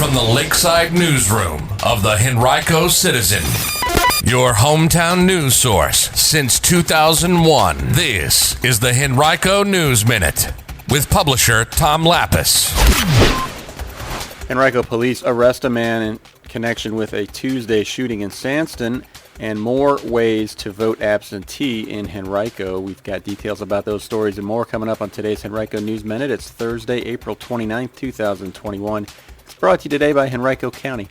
from the Lakeside Newsroom of the Henrico Citizen, your hometown news source since 2001. This is the Henrico News Minute with publisher Tom Lapis. Henrico Police arrest a man in connection with a Tuesday shooting in Sandston, and more ways to vote absentee in Henrico. We've got details about those stories and more coming up on today's Henrico News Minute. It's Thursday, April 29th, 2021. It's brought to you today by Henrico County.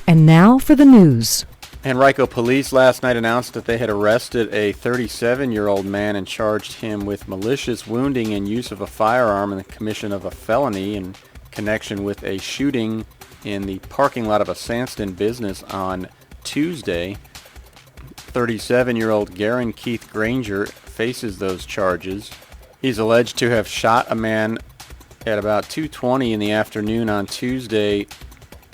And now for the news. Henrico Police last night announced that they had arrested a 37-year-old man and charged him with malicious wounding and use of a firearm and the commission of a felony in connection with a shooting in the parking lot of a Sandston business on Tuesday. 37-year-old Garen Keith Granger faces those charges. He's alleged to have shot a man at about 2:20 in the afternoon on Tuesday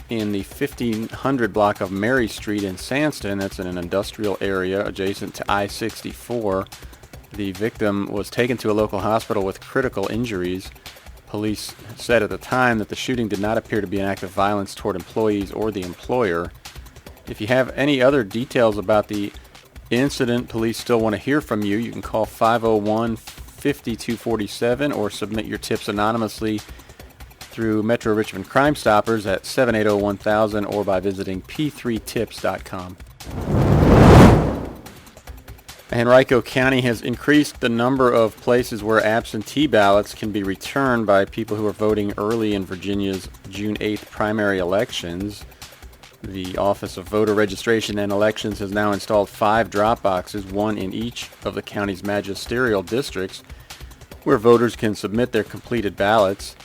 in the 1500 block of Mary Street in Sandston. That's in an industrial area adjacent to I-64. The victim was taken to a local hospital with critical injuries. Police said at the time that the shooting did not appear to be an act of violence toward employees or the employer. If you have any other details about the incident, police still want to hear from you. You can call 501-5247 or submit your tips anonymously through Metro Richmond Crime Stoppers at 780-1000 or by visiting p3tips.com. Henrico County has increased the number of places where absentee ballots can be returned by people who are voting early in Virginia's June 8th primary elections. The Office of Voter Registration and Elections has now installed 5 drop boxes, one in each of the county's magisterial districts, where voters can submit their completed ballots.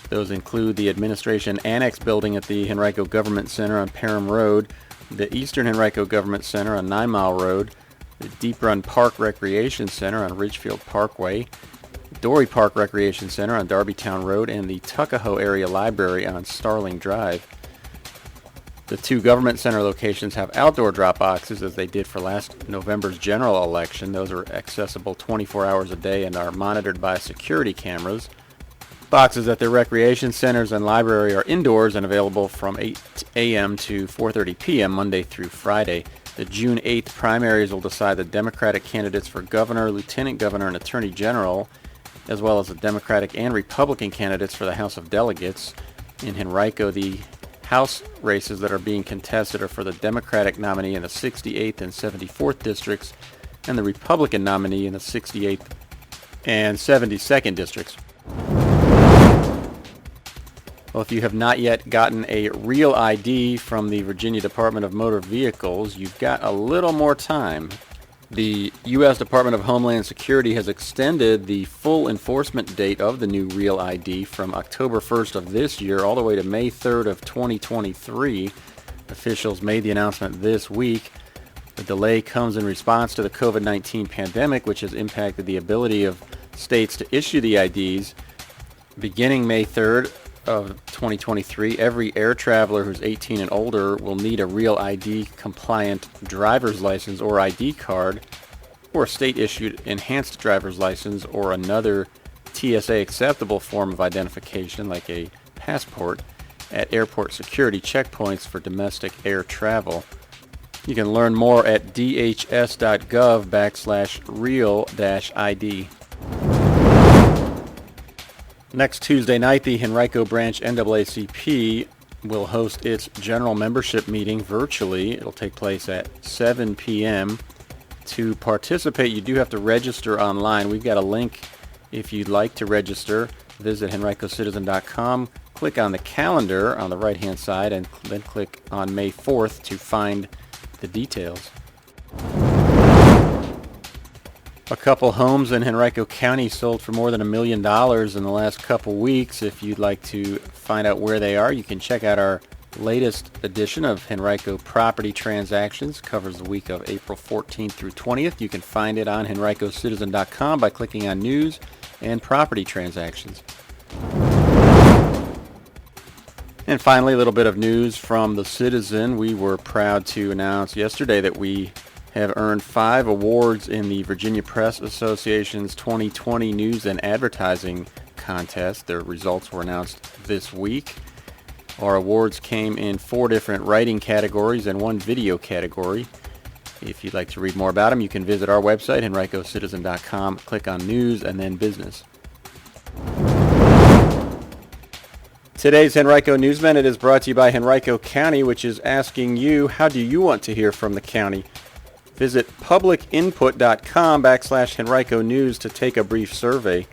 Those include the Administration Annex Building at the Henrico Government Center on Parham Road, the Eastern Henrico Government Center on 9 Mile Road, the Deep Run Park Recreation Center on Ridgefield Parkway, Dory Park Recreation Center on Darbytown Road, and the Tuckahoe Area Library on Starling Drive. The 2 government center locations have outdoor drop boxes as they did for last November's general election. Those are accessible 24 hours a day and are monitored by security cameras. Boxes at the recreation centers and library are indoors and available from 8 a.m. to 4:30 p.m. Monday through Friday. The June 8th primaries will decide the Democratic candidates for governor, lieutenant governor, and attorney general, as well as the Democratic and Republican candidates for the House of Delegates. In Henrico, the House races that are being contested are for the Democratic nominee in the 68th and 74th districts and the Republican nominee in the 68th and 72nd districts. Well, if you have not yet gotten a real ID from the Virginia Department of Motor Vehicles, you've got a little more time. The U.S. Department of Homeland Security has extended the full enforcement date of the new Real ID from October 1st of this year all the way to May 3rd of 2023. Officials made the announcement this week. The delay comes in response to the COVID-19 pandemic, which has impacted the ability of states to issue the IDs. Beginning May 3rd of 2023, every air traveler who's 18 and older will need a Real ID compliant driver's license or ID card, or a state-issued enhanced driver's license or another TSA acceptable form of identification like a passport at airport security checkpoints for domestic air travel. You can learn more at dhs.gov/real-ID. Next Tuesday night, the Henrico Branch NAACP will host its general membership meeting virtually. It'll take place at 7 p.m. To participate, you do have to register online. We've got a link if you'd like to register. Visit henricocitizen.com, click on the calendar on the right-hand side, and then click on May 4th to find the details. A couple homes in Henrico County sold for more than $1 million in the last couple weeks. If you'd like to find out where they are, you can check out our latest edition of Henrico Property Transactions. Covers the week of April 14th through 20th. You can find it on henricocitizen.com by clicking on News and Property Transactions. And finally, a little bit of news from the Citizen. We were proud to announce yesterday that we have earned 5 awards in the Virginia Press Association's 2020 News and Advertising Contest. Their results were announced this week. Our awards came in 4 different writing categories and 1 video category. If you'd like to read more about them, you can visit our website, henricocitizen.com, click on News, and then Business. Today's Henrico News Minute is brought to you by Henrico County, which is asking you, how do you want to hear from the county? Visit publicinput.com/Henrico News to take a brief survey.